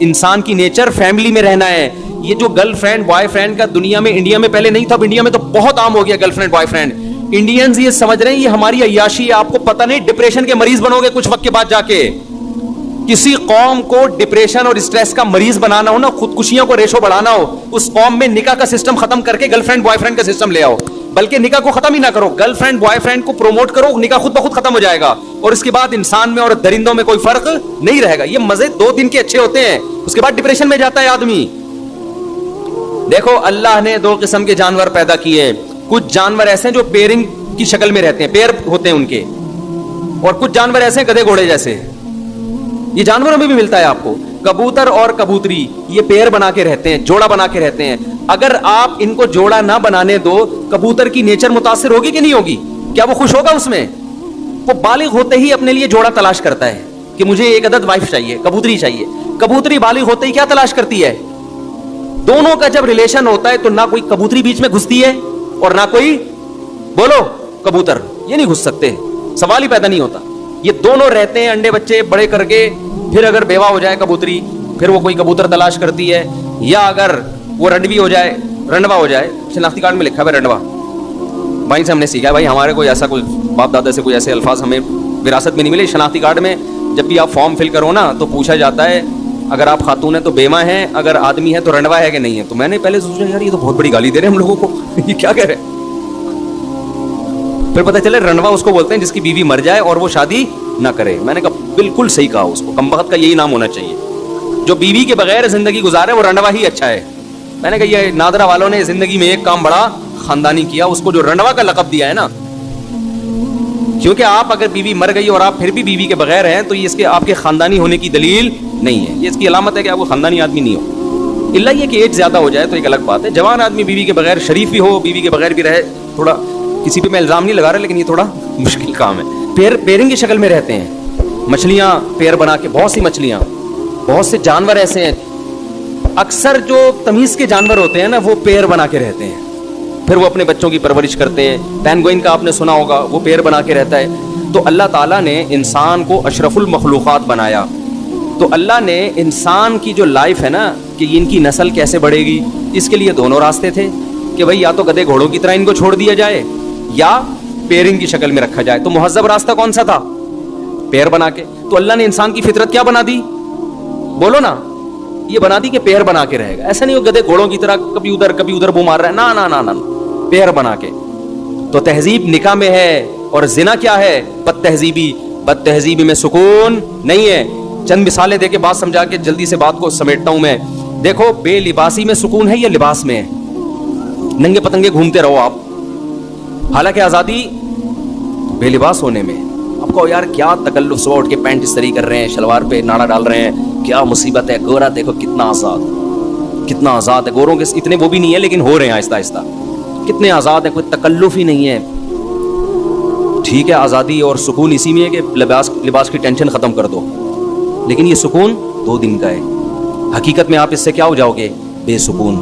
انسان کی nature family میں رہنا ہے. یہ جو گرل فرینڈ بوائے فرینڈ کا دنیا میں, انڈیا میں پہلے نہیں تھا, اب انڈیا میں تو بہت عام ہو گیا girl friend boy friend. Indians یہ سمجھ رہے ہیں یہ ہماری عیاشی ہے. آپ کو پتہ نہیں ڈپریشن کے مریض بنو گے کچھ وقت کے بعد جا کے. کسی قوم کو ڈپریشن اور اسٹریس کا مریض بنانا ہو نا, خودکشیوں کو ریشو بڑھانا ہو, اس قوم میں نکاح کا سسٹم ختم کر کے گرل فرینڈ بوائے فرینڈ کا سسٹم لے آؤ. بلکہ نکاح کو ختم ہی نہ کرو, گرل فرینڈ بوائے فرینڈ کو پروموٹ کرو, نکاح خود بخود ختم ہو جائے گا. اور اس کے بعد انسان میں اور درندوں میں کوئی فرق نہیں رہے گا. یہ مزے 2 دن کے اچھے ہوتے ہیں, اس کے بعد ڈپریشن میں جاتا ہے آدمی. دیکھو اللہ نے 2 قسم کے جانور پیدا کیے. کچھ جانور ایسے ہیں جو پیرنگ کی شکل میں رہتے ہیں, پیر ہوتے ہیں ان کے, اور کچھ جانور ایسے ہیں گدھے گھوڑے جیسے. یہ جانوروں میں بھی ملتا ہے آپ کو. کبوتر اور کبوتری یہ پیر بنا کے رہتے ہیں, جوڑا بنا کے رہتے ہیں. اگر آپ ان کو جوڑا نہ بنانے دو, کبوتر کی نیچر متاثر ہوگی کہ نہیں ہوگی؟ کیا وہ خوش ہوگا اس میں؟ وہ بالغ ہوتے ہی اپنے لیے جوڑا تلاش کرتا ہے کہ مجھے ایک عدد وائف چاہیے, کبوتری چاہیے. کبوتری بالغ ہوتے ہی کیا تلاش کرتی ہے؟ دونوں کا جب ریلیشن ہوتا ہے تو نہ کوئی کبوتری بیچ میں گھستی ہے اور نہ کوئی, بولو, کبوتر. یہ نہیں گھس سکتے, سوال ہی پیدا نہیں ہوتا. یہ دونوں رہتے ہیں انڈے بچے بڑے کر کے. پھر اگر بیوہ ہو جائے کبوتری, پھر وہ کوئی کبوتر تلاش کرتی ہے. یا اگر وہ رنڈوی ہو جائے, رنڈوا ہو جائے, شناختی کارڈ میں لکھا ہے رنڈوا, بھائی سے ہم نے سیکھا ہے. بھائی ہمارے کوئی ایسا کوئی باپ دادا سے کوئی ایسے الفاظ ہمیں وراثت میں نہیں ملے. شناختی کارڈ میں جب بھی آپ فارم فل کرو نا تو پوچھا جاتا ہے اگر آپ خاتون ہیں تو بیمہ ہیں, اگر آدمی ہے تو رنڈوا ہے کہ نہیں ہے. تو میں نے پہلے سوچا یار یہ تو بہت بڑی گالی دے رہے ہیں ہم لوگوں کو, یہ کیا کہہ رہے ہیں. پھر پتہ چلے رنڈوا اس کو بولتے ہیں جس کی بیوی مر جائے اور وہ شادی نہ کرے. میں نے کہا بالکل صحیح کہا, اس کو کمبخت کا یہی نام ہونا چاہیے. جو بیوی کے بغیر زندگی گزارے وہ رنڈوا ہی اچھا ہے. میں نے کہا یہ نادرا والوں نے زندگی میں ایک کام بڑا خاندانی کیا, اس کو جو رنڈوا کا لقب دیا ہے نا. کیونکہ آپ اگر بیوی مر گئی اور آپ پھر بھی بیوی کے بغیر ہیں تو یہ اس کے آپ کے خاندانی ہونے کی دلیل نہیں ہے. یہ اس کی علامت ہے کہ آپ کو خاندانی آدمی نہیں ہو. الا یہ کہ ایج زیادہ ہو جائے تو ایک الگ بات ہے. جوان آدمی بیوی کے بغیر شریف بھی ہو, بیوی کے بغیر بھی رہے, تھوڑا کسی پہ میں الزام نہیں لگا رہا لیکن یہ تھوڑا مشکل کام ہے. پیرنگ کی شکل میں رہتے ہیں. مچھلیاں پیر بنا کے, بہت سی مچھلیاں, بہت سے جانور ایسے ہیں. اکثر جو تمیز کے جانور ہوتے ہیں نا وہ پیر بنا کے رہتے ہیں. پھر وہ اپنے بچوں کی پرورش کرتے ہیں. پینگوئن کا آپ نے سنا ہوگا, وہ پیر بنا کے رہتا ہے. تو اللہ تعالیٰ نے انسان کو اشرف المخلوقات بنایا. تو اللہ نے انسان کی جو لائف ہے نا کہ ان کی نسل کیسے بڑھے گی, اس کے لیے دونوں راستے تھے کہ بھائی یا تو گدھے گھوڑوں کی طرح ان کو چھوڑ دیا جائے یا پیرنگ کی شکل میں رکھا جائے. تو مہذب راستہ کون سا تھا؟ پیر بنا کے. تو اللہ نے انسان کی فطرت کیا بنا دی؟ بولو نا, یہ بنا دی کہ پیر بنا کے رہے گا. ایسا نہیں ہو گدھے گھوڑوں کی طرح کبھی ادھر بو مار رہا ہے, نا نا نا نا, پیر بنا کے. تو تہذیب نکاح میں ہے, اور زنا کیا ہے؟ بد تہذیبی. بد تہذیبی میں سکون نہیں ہے. چند مثالیں دے کے بات سمجھا کے جلدی سے بات کو سمیٹتا ہوں میں. دیکھو بے لباسی میں سکون ہے یا لباس میں ہے؟ ننگے پتنگے گھومتے رہو آپ, حالانکہ آزادی بے لباس ہونے میں. آپ کو یار کیا تکلف, صبح اٹھ کے پینٹ استری کر رہے ہیں, شلوار پہ ناڑا ڈال رہے ہیں, کیا مصیبت ہے. گورا دیکھو کتنا آزاد, کتنا آزاد ہے. گوروں کے اتنے وہ بھی نہیں ہے لیکن ہو رہے ہیں آہستہ آہستہ. کتنے آزاد ہیں, کوئی تکلف ہی نہیں ہے. ٹھیک ہے آزادی اور سکون اسی میں ہے کہ لباس کی ٹینشن ختم کر دو, لیکن یہ سکون 2 دن کا ہے. حقیقت میں آپ اس سے کیا ہو جاؤ گے؟ بے سکون.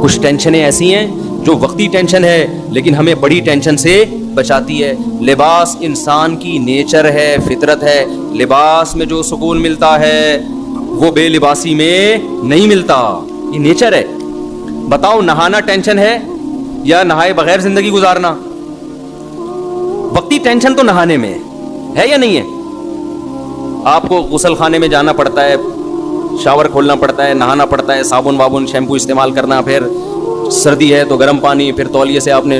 کچھ ٹینشنیں ایسی ہیں جو وقتی ٹینشن ہے لیکن ہمیں بڑی ٹینشن سے بچاتی ہے. لباس انسان کی نیچر ہے, فطرت ہے. لباس میں جو سکون ملتا ہے وہ بے لباسی میں نہیں ملتا, یہ نیچر ہے. بتاؤ نہانا ٹینشن ہے یا نہائے بغیر زندگی گزارنا؟ وقتی ٹینشن تو نہانے میں ہے یا نہیں ہے؟ آپ کو غسل خانے میں جانا پڑتا ہے, شاور کھولنا پڑتا ہے, نہانا پڑتا ہے, صابن وابن شیمپو استعمال کرنا, پھر سردی ہے تو گرم پانی, پھر تولیے سے آپ نے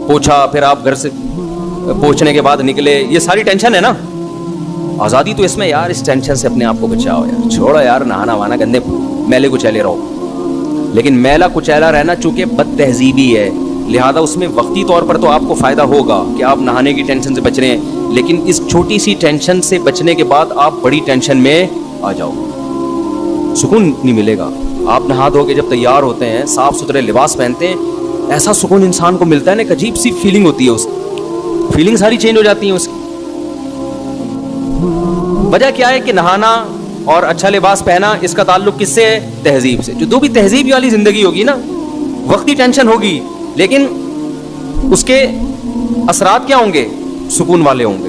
پوچھا, پھر آپ گھر سے پوچھنے کے بعد نکلے. یہ ساری ٹینشن ہے نا. آزادی تو اس میں یار اس ٹینشن سے اپنے آپ کو بچاؤ یار, چھوڑو یار نہانا وانا, گندے میلے کچیلے رہو. لیکن میلا کچیلا رہنا چونکہ بد تہذیبی ہے, لہذا اس میں وقتی طور پر تو آپ کو فائدہ ہوگا کہ آپ نہانے کی ٹینشن سے بچ رہے ہیں, لیکن اس چھوٹی سی ٹینشن سے بچنے کے بعد آپ بڑی ٹینشن میں آ جاؤ, سکون نہیں ملے گا. آپ نہا دھو کے جب تیار ہوتے ہیں, صاف ستھرے لباس پہنتے ہیں, ایسا سکون انسان کو ملتا ہے نا, ایک عجیب سی فیلنگ ہوتی ہے, اس کی فیلنگ ساری چینج ہو جاتی ہیں اس کی. وجہ کیا ہے کہ نہانا اور اچھا لباس پہنا, اس کا تعلق کس سے ہے؟ تہذیب سے. جو بھی تہذیب والی زندگی ہوگی نا, وقتی ٹینشن ہوگی لیکن اس کے اثرات کیا ہوں گے؟ سکون والے ہوں گے.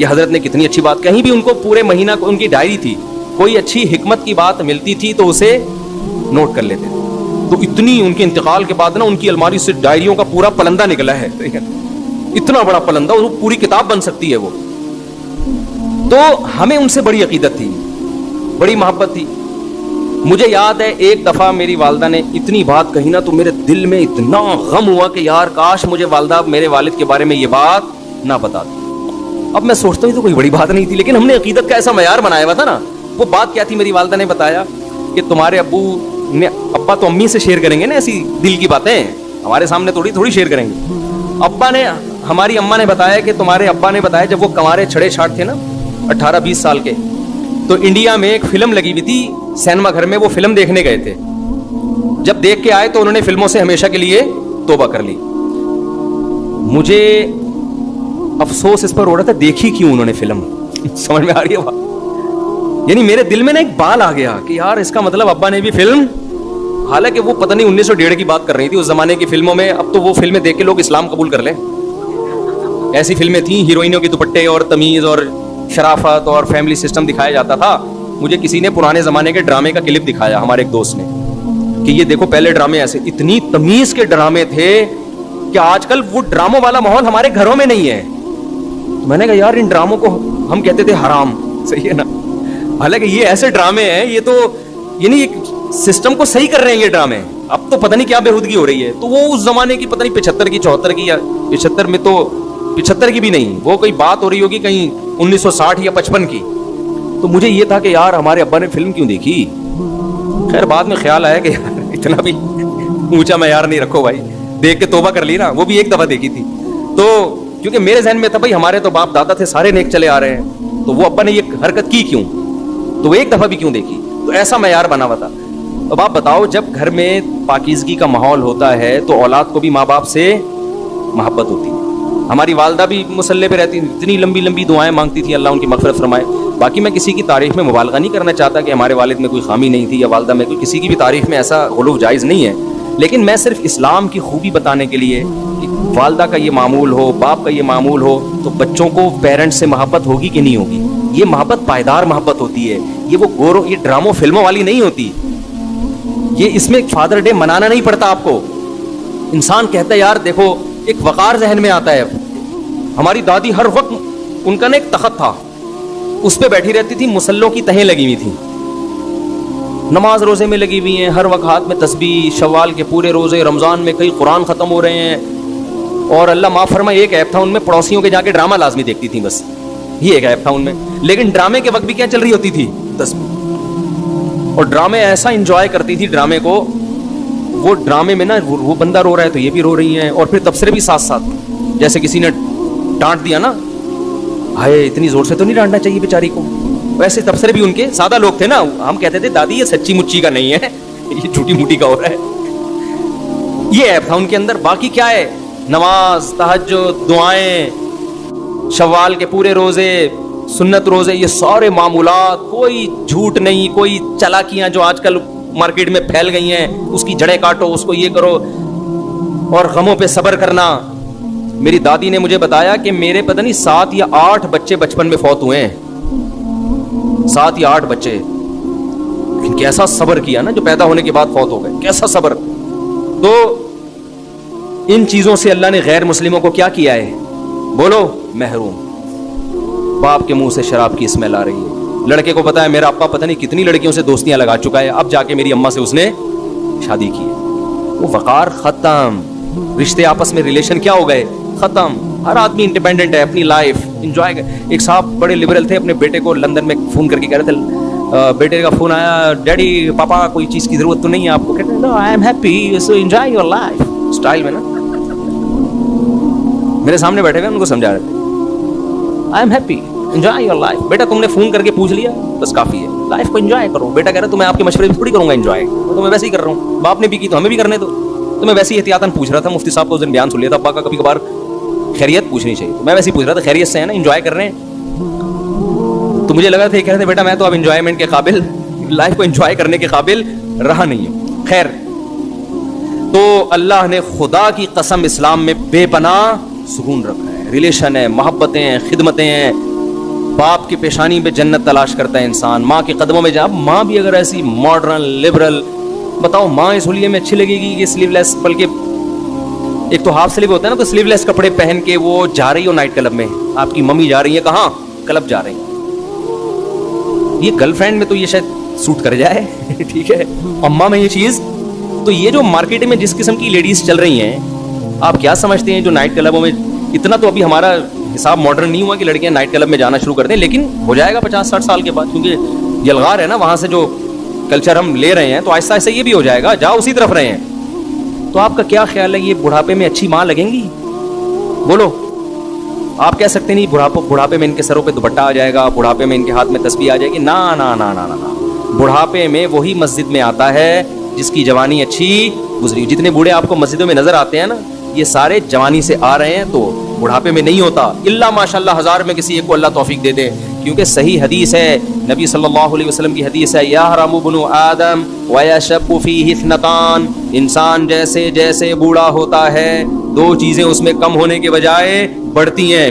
یہ حضرت نے کتنی اچھی بات, کہیں بھی ان کو پورے مہینہ کو ان کی ڈائری تھی, کوئی اچھی حکمت کی بات ملتی تھی تو اسے نوٹ کر لیتے تھے. تو اتنی ان کے انتقال کے بعد نا ان کی الماری سے ڈائریوں کا پورا پلندہ نکلا ہے, اتنا بڑا پلندہ, وہ پوری کتاب بن سکتی ہے وہ. تو ہمیں ان سے بڑی عقیدت تھی, بڑی محبت تھی. مجھے یاد ہے ایک دفعہ میری والدہ نے اتنی بات کہی نا تو میرے دل میں اتنا غم ہوا کہ یار کاش مجھے والدہ میرے والد کے بارے میں یہ بات نہ بتاتی. اب میں سوچتا ہوں تو کوئی بڑی بات نہیں تھی, لیکن ہم نے عقیدت کا ایسا معیار بنایا ہوا تھا نا. وہ بات کیا تھی, میری والدہ نے بتایا کہ تمہارے ابا تو امی سے شیئر کریں گے نا ایسی دل کی باتیں, ہمارے سامنے تھوڑی شیئر کریں گے. ابا نے, ہماری اماں نے بتایا کہ تمہارے ابا نے بتایا جب وہ کنوارے چھڑے چھاٹ تھے نا 18-20 سال کے, تو انڈیا میں ایک فلم لگی ہوئی تھی سینما گھر میں, وہ فلم دیکھنے گئے تھے. جب دیکھ کے آئے تو انہوں نے فلموں سے ہمیشہ کے لیے توبہ کر لی. مجھے افسوس اس پر ہو رہا تھا دیکھی کیوں انہوں نے فلم, سمجھ میں آ رہی ہے بات. یعنی میرے دل میں نا ایک بال آ گیا کہ یار اس کا مطلب ابا نے بھی فلم, حالانکہ وہ پتہ نہیں 1901 کی بات کر رہی تھی اس زمانے کی فلموں میں. اب تو وہ فلمیں دیکھ کے لوگ اسلام قبول کر لیں, ایسی فلمیں تھیں, ہیروئنوں کے دوپٹے اور تمیز اور شرافت اور فیملی سسٹم دکھایا جاتا تھا. مجھے کسی نے پرانے زمانے کے ڈرامے کا کلپ دکھایا, ہمارے ایک دوست نے, کہ یہ دیکھو پہلے ڈرامے ایسے, اتنی تمیز کے ڈرامے تھے کہ آج کل وہ ڈراموں والا ماحول ہمارے گھروں میں نہیں ہے. میں نے کہا یار ان ڈراموں کو ہم کہتے تھے حرام, صحیح ہے نا, حالانکہ یہ ایسے ڈرامے ہیں, یہ تو یعنی ایک سسٹم کو صحیح کر رہے ہیں یہ ڈرامے. اب تو پتہ نہیں کیا بےہودگی ہو رہی ہے. تو وہ اس زمانے کی پتہ نہیں 75 کی 74 کی یا 75 میں تو 75 کی بھی نہیں, وہ کوئی بات ہو رہی ہوگی کہیں 1960 یا 55 کی. تو مجھے یہ تھا کہ یار ہمارے ابا نے فلم کیوں دیکھی. خیر بعد میں خیال آیا کہ یار اتنا بھی اونچا معیار نہیں رکھو بھائی, دیکھ کے توبہ کر لی نا. وہ بھی ایک دفعہ دیکھی تھی, تو کیونکہ میرے ذہن میں تھا بھائی ہمارے تو باپ دادا تھے سارے نیک چلے آ رہے ہیں, تو وہ ابا نے یہ حرکت کی کیوں, تو وہ ایک دفعہ بھی کیوں دیکھی. تو ایسا معیار بنا ہوا تھا. اب آپ بتاؤ جب گھر میں پاکیزگی کا ماحول ہوتا ہے تو اولاد کو بھی ماں باپ سے محبت ہوتی ہے. ہماری والدہ بھی مصلی پہ رہتی, اتنی لمبی لمبی دعائیں مانگتی تھی, اللہ ان کی مغفرت فرمائے. باقی میں کسی کی تعریف میں مبالغہ نہیں کرنا چاہتا کہ ہمارے والد میں کوئی خامی نہیں تھی یا والدہ میں کوئی, کسی کی بھی تعریف میں ایسا غلو جائز نہیں ہے. لیکن میں صرف اسلام کی خوبی بتانے کے لیے کہ والدہ کا یہ معمول ہو, باپ کا یہ معمول ہو, تو بچوں کو پیرنٹس سے محبت ہوگی کہ نہیں ہوگی. یہ محبت پائیدار محبت ہوتی ہے, یہ وہ گورو یہ ڈراموں فلموں والی نہیں ہوتی. یہ اس میں فادر ڈے منانا نہیں پڑتا آپ کو. انسان کہتا ہے یار دیکھو, ایک وقار ذہن میں آتا ہے. ہماری دادی ہر وقت, ان کا نا ایک تخت تھا, اس پہ بیٹھی رہتی تھی, مسلوں کی تہیں لگی ہوئی تھیں, نماز روزے میں لگی ہوئی ہیں, ہر وقت ہاتھ میں تسبیح, شوال کے پورے روزے, رمضان میں کئی قرآن ختم ہو رہے ہیں. اور اللہ معاف فرمائے ایک ایپ تھا ان میں, پڑوسیوں کے جا کے ڈرامہ لازمی دیکھتی تھیں, بس یہ ایک ایپ تھا ان میں. لیکن ڈرامے کے وقت بھی کیا چل رہی ہوتی تھی, تسبیح. اور ڈرامے ایسا انجوائے کرتی تھی ڈرامے کو, وہ ڈرامے میں نا وہ بندہ رو رہا ہے تو یہ بھی رو رہی ہیں, اور پھر تبصرے بھی ساتھ ساتھ. جیسے کسی نے ڈانٹ دیا نا, ہائے اتنی زور سے تو نہیں ڈانٹنا چاہیے بیچاری کو, ویسے تبصرے بھی ان کے. سادہ لوگ تھے نا, ہم کہتے تھے دادی یہ سچی مچی کا نہیں ہے, یہ جھوٹی موٹی کا ہو رہا ہے. یہ ایپ تھا ان کے اندر. باقی کیا ہے, نماز, تہجد, دعائیں, شوال کے پورے روزے, سنت روزے, یہ سارے معمولات, کوئی جھوٹ نہیں, کوئی چالاکیاں جو آج کل مارکیٹ میں پھیل گئی ہیں, اس کی جڑیں کاٹو, اس کو یہ کرو, اور غموں پہ صبر کرنا. میری دادی نے مجھے بتایا کہ میرے پتہ نہیں 7 یا 8 بچے بچپن میں فوت ہوئے ہیں, 7 یا 8 بچے. کیسا صبر کیا نا, جو پیدا ہونے کے بعد فوت ہو گئے, کیسا صبر. تو ان چیزوں سے اللہ نے غیر مسلموں کو کیا کیا ہے, بولو, محروم. باپ کے منہ سے شراب کی اسمیل آ رہی ہے. لڑکے کو پتا ہے میرا ابا پتہ نہیں کتنی لڑکیوں سے دوستیاں لگا چکا ہے, اب جا کے میری اماں سے اس نے شادی کی. وہ وقار ختم, رشتے آپس میں ریلیشن کیا ہو گئے, ختم. ہر آدمی انڈیپینڈنٹ ہے, اپنی لائف انجوائے کر. ایک صاحب بڑے لبرل تھے, اپنے بیٹے کو لندن میں فون کر کے کہہ رہے تھے, بیٹے کا فون آیا, ڈیڈی پاپا کوئی چیز کی ضرورت تو نہیں ہے آپ کو, کہتے ہیں no I am happy, so enjoy your lifestyle میں نا. میرے سامنے بیٹھے ہوئے ان کو سمجھا رہے تھے, I am happy, enjoy your life. بیٹا تم نے فون کر کے پوچھ لیا بس کافی ہے, لائف کو انجوائے کرو. بیٹا کہہ رہا تو میں آپ کے مشورے تھوڑی کروں گا انجوائے, تو میں ویسے ہی کر رہا ہوں, باپ نے بھی کی تو ہمیں بھی کرنے دو. تو میں ویسے ہی احتیاطاً پوچھ رہا تھا, مفتی صاحب کو اس دن بیان سن لیا تھا, ابا کا کبھی کبھار خیریت پوچھنی چاہیے, تو میں ویسے ہی پوچھ رہا تھا خیریت سے ہے نا, انجوائے کر رہے ہیں. تو مجھے لگا تھا یہ کہہ رہے تھے بیٹا میں تو اب انجوائمنٹ کے قابل, لائف کو انجوائے کرنے کے قابل رہا نہیں ہوں. خیر, تو اللہ نے خدا کی قسم اسلام میں بے پناہ سکون رکھا ہے, ریلیشن ہے, محبتیں ہیں, خدمتیں ہیں, باپ کی پیشانی پہ جنت تلاش کرتا ہے انسان, ماں کے قدموں میں جا. ماں بھی اگر ایسی ماڈرن لبرل, بتاؤ ماں اس ہولیے میں اچھی لگے گی کہ سلیو لیس, بلکہ ایک تو ہاف سلیو ہوتا ہے نا, تو سلیو لیس کپڑے پہن کے وہ جا رہی ہو نائٹ کلب میں, آپ کی ممی جا رہی ہے کہاں, کلب جا رہی ہیں, یہ گرل فرینڈ میں تو یہ شاید سوٹ کر جائے ٹھیک ہے, اماں میں یہ چیز. تو یہ جو مارکیٹ میں جس قسم کی لیڈیز چل رہی ہیں, آپ کیا سمجھتے ہیں جو نائٹ کلبوں میں, اتنا تو ابھی ہمارا حساب ماڈرن نہیں ہوا کہ لڑکیاں نائٹ کلب میں جانا شروع کر دیں, لیکن ہو جائے گا 50-60 سال کے بعد, کیونکہ یلغار ہے نا وہاں سے جو کلچر ہم لے رہے ہیں, تو آہستہ آہستہ یہ بھی ہو جائے گا, جاؤ اسی طرف رہے ہیں. تو آپ کا کیا خیال ہے, یہ بڑھاپے میں اچھی ماں لگیں گی؟ بولو. آپ کہہ سکتے نہیں بڑھاپے میں ان کے سروں پہ دوپٹہ آ جائے گا, بڑھاپے میں ان کے ہاتھ میں تسبیح آ جائے گی. نا نا نا نا نا, بڑھاپے میں وہی مسجد میں آتا ہے جس کی جوانی اچھی گزری. جتنے بوڑھے آپ کو مسجدوں میں نظر آتے ہیں نا, یہ سارے جوانی سے آ رہے ہیں, تو بڑھاپے میں نہیں ہوتا. اللہ ماشاءاللہ 1000 میں کسی ایک کو اللہ توفیق دے دے, کیونکہ صحیح حدیث ہے, نبی صلی اللہ علیہ وسلم کی حدیث ہے, یحرم ابن آدم ویشب فیہ اثنتان, انسان جیسے جیسے بوڑھا ہوتا ہے 2 چیزیں اس میں کم ہونے کے بجائے بڑھتی ہیں,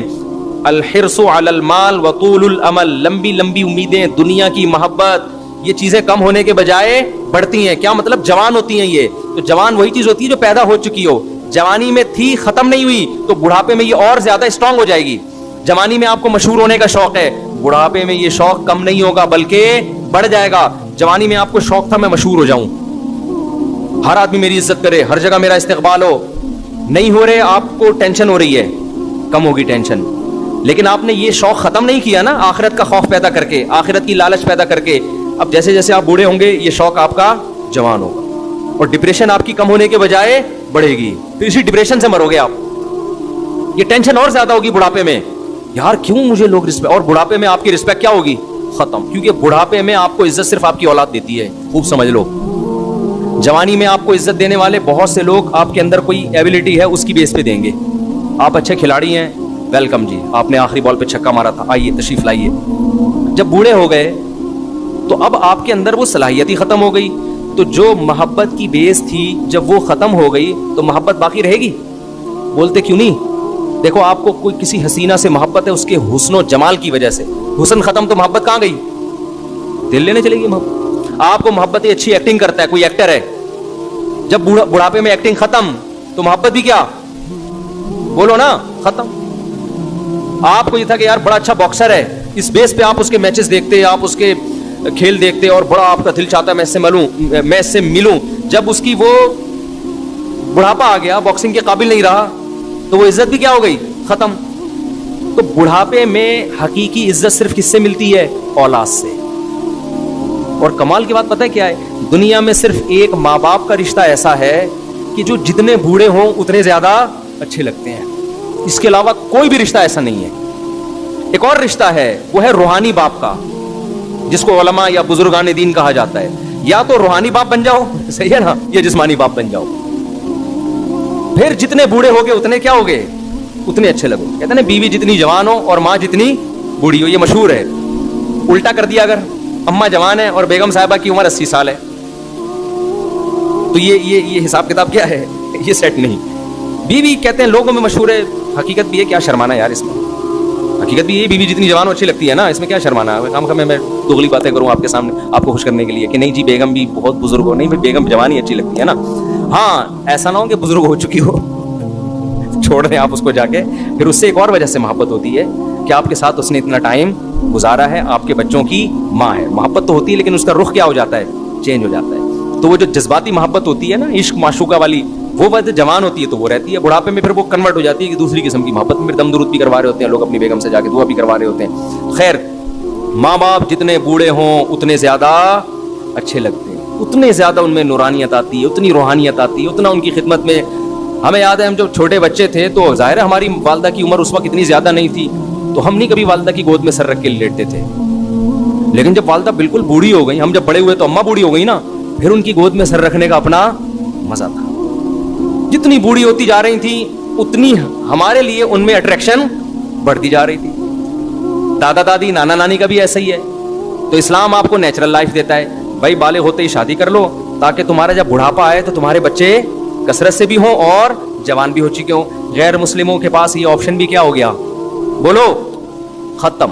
الحرص علی المال وطول الامل, لمبی لمبی امیدیں, دنیا کی محبت, یہ چیزیں کم ہونے کے بجائے بڑھتی ہیں. کیا مطلب؟ جوان ہوتی ہیں یہ, تو جوان وہی چیز ہوتی ہے جو پیدا ہو چکی ہو, جوانی میں تھی ختم نہیں ہوئی, تو بڑھاپے میں یہ اور زیادہ اسٹرانگ ہو جائے گی. جوانی میں آپ کو مشہور ہونے کا شوق ہے, بڑھاپے میں یہ شوق کم نہیں ہوگا بلکہ بڑھ جائے گا. جوانی میں آپ کو شوق تھا میں مشہور ہو جاؤں, ہر آدمی میری عزت کرے, ہر جگہ میرا استقبال ہو, نہیں ہو رہے, آپ کو ٹینشن ہو رہی ہے, کم ہوگی ٹینشن. لیکن آپ نے یہ شوق ختم نہیں کیا نا, آخرت کا خوف پیدا کر کے, آخرت کی لالچ پیدا کر کے. اب جیسے جیسے آپ بوڑھے ہوں گے یہ شوق آپ کا جوان ہوگا, اور ڈپریشن آپ کی کم ہونے کے بجائے بڑھے گی, پھر اسی ڈپریشن سے مرو گے آپ. یہ ٹینشن اور زیادہ ہوگی بڑھاپے میں, یار کیوں مجھے لوگ رسپیکٹ, اور بڑھاپے میں آپ کی رسپیکٹ کیا ہوگی؟ ختم. کیونکہ بڑھاپے میں آپ کو عزت صرف آپ کی اولاد دیتی ہے, خوب سمجھ لو. جوانی میں آپ کو عزت دینے والے بہت سے لوگ آپ کے اندر کوئی ایبلٹی ہے اس کی بیس پہ دیں گے. آپ اچھے کھلاڑی ہیں, ویلکم جی, آپ نے آخری بال پہ چھکا مارا تھا, آئیے تشریف لائیے. جب بوڑھے ہو گئے تو اب آپ کے اندر وہ صلاحیت ہی ختم ہو گئی, تو جو محبت کی بیس تھی جب وہ ختم ہو گئی تو محبت باقی رہے گی؟ بولتے کیوں نہیں؟ دیکھو آپ کو کوئی کسی حسینہ سے محبت ہے اس کے حسن و جمال کی وجہ سے, حسن ختم تو محبت کہاں گئی؟ دل لینے چلے گی محبت. آپ کو محبت اچھی ایکٹنگ کرتا ہے, کوئی ایکٹر ہے, جب بڑھاپے میں ایکٹنگ ختم تو محبت بھی کیا, بولو نا, ختم. آپ کو یہ تھا کہ یار بڑا اچھا باکسر ہے, اس بیس پہ آپ اس کے میچز دیکھتے, آپ اس کے کھیل دیکھتے, اور بڑا آپ کا دل چاہتا ہے میں اس سے ملوں. جب اس کی وہ بڑھاپا آ گیا, باکسنگ کے قابل نہیں رہا, تو وہ عزت بھی کیا ہو گئی, ختم. تو بڑھاپے میں حقیقی عزت صرف کس سے ملتی ہے؟ اولاد سے. اور کمال کی بات پتہ ہے کیا ہے, دنیا میں صرف ایک ماں باپ کا رشتہ ایسا ہے کہ جو جتنے بوڑھے ہوں اتنے زیادہ اچھے لگتے ہیں, اس کے علاوہ کوئی بھی رشتہ ایسا نہیں ہے. ایک اور رشتہ ہے, وہ ہے روحانی باپ کا, جس کو علماء یا بزرگان دین کہا جاتا ہے. یا تو روحانی باپ بن جاؤ, صحیح ہے نا, یا جسمانی باپ بن جاؤ. پھر جتنے بوڑھے ہوگے اتنے کیا ہوگے, اتنے اچھے لگو. کہتے ہیں بیوی جتنی جوان ہو اور ماں جتنی بوڑھی ہو, یہ مشہور ہے. الٹا کر دیا, اگر اماں جوان ہے اور بیگم صاحبہ کی عمر 80 سال ہے, تو یہ حساب کتاب کیا ہے, یہ سیٹ نہیں. بیوی کہتے ہیں لوگوں میں مشہور ہے, حقیقت بھی ہے, کیا شرمانا ہے یار اس میں, حقیقت بھی یہ بیوی جتنی جوان ہو اچھی لگتی ہے نا, اس میں کیا شرمانا ہے. کام میں دغلی باتیں کروں آپ کے سامنے آپ کو خوش کرنے کے لیے کہ نہیں جی بیگم بھی بہت بزرگ ہو, نہیں بھائی بیگم جوان ہی اچھی لگتی ہے نا. ہاں ایسا نہ ہو کہ بزرگ ہو چکی ہو, چھوڑ دیں آپ اس کو جا کے. پھر اس سے ایک اور وجہ سے محبت ہوتی ہے کہ آپ کے ساتھ اس نے اتنا ٹائم گزارا ہے, آپ کے بچوں کی ماں ہے. محبت تو ہوتی ہے لیکن اس کا رخ کیا ہو جاتا ہے, چینج ہو جاتا ہے. تو وہ جو جذباتی محبت ہوتی ہے نا, عشق معشوقہ والی, وہ وقت جوان ہوتی ہے تو وہ رہتی ہے. بڑھاپے میں پھر وہ کنورٹ ہو جاتی ہے کہ دوسری قسم کی محبت میں. پھر دم درود بھی کروا رہے ہوتے ہیں لوگ اپنی بیگم سے, جا کے دعا بھی کروا رہے ہوتے ہیں. خیر, ماں باپ جتنے بوڑھے ہوں اتنے زیادہ اچھے لگتے ہیں, اتنے زیادہ ان میں نورانیت آتی ہے, اتنی روحانیت آتی ہے, اتنا ان کی خدمت میں. ہمیں یاد ہے ہم جب چھوٹے بچے تھے تو ظاہر ہے ہماری والدہ کی عمر اس وقت اتنی زیادہ نہیں تھی, تو ہم نہیں کبھی والدہ کی گود میں سر رکھ کے لیٹتے تھے. لیکن جب والدہ بالکل بوڑھی ہو گئی, ہم جب بڑے ہوئے تو اماں بوڑھی ہو گئی نا, پھر ان کی گود میں سر رکھنے کا اپنا مزہ تھا. جتنی بوڑھی ہوتی جا رہی تھی اتنی ہمارے لیے ان میں اٹریکشن بڑھتی جا رہی تھی. دادا دادی نانا نانی کا بھی ایسا ہی ہے. تو اسلام آپ کو نیچرل لائف دیتا ہے, بھائی بالغ ہوتے ہی شادی کر لو تاکہ تمہارا جب بڑھاپا آئے تو تمہارے بچے کثرت سے بھی ہوں اور جوان بھی ہو چکے ہوں. غیر مسلموں کے پاس یہ آپشن بھی کیا ہو گیا, بولو, ختم.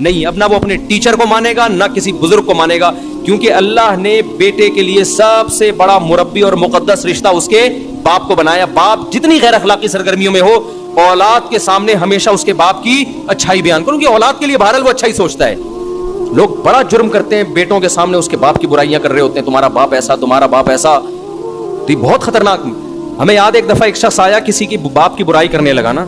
نہیں. اب نہ وہ اپنے ٹیچر کو مانے گا نہ کسی بزرگ کو مانے گا, کیونکہ اللہ نے بیٹے کے لیے سب سے بڑا مربی اور مقدس رشتہ اس کے باپ کو بنایا. باپ جتنی غیر اخلاقی سرگرمیوں میں ہو, اولاد کے سامنے ہمیشہ اس کے باپ کی اچھائی بیان کرو, کیونکہ اولاد کے لیے بہرحال وہ اچھائی سوچتا ہے. لوگ بڑا جرم کرتے ہیں, بیٹوں کے سامنے اس کے باپ کی برائیاں کر رہے ہوتے ہیں, تمہارا باپ ایسا, تمہارا باپ ایسا. تو یہ بہت خطرناک. ہمیں یاد ایک دفعہ ایک شخص آیا, کسی کی باپ کی برائی کرنے لگا نا,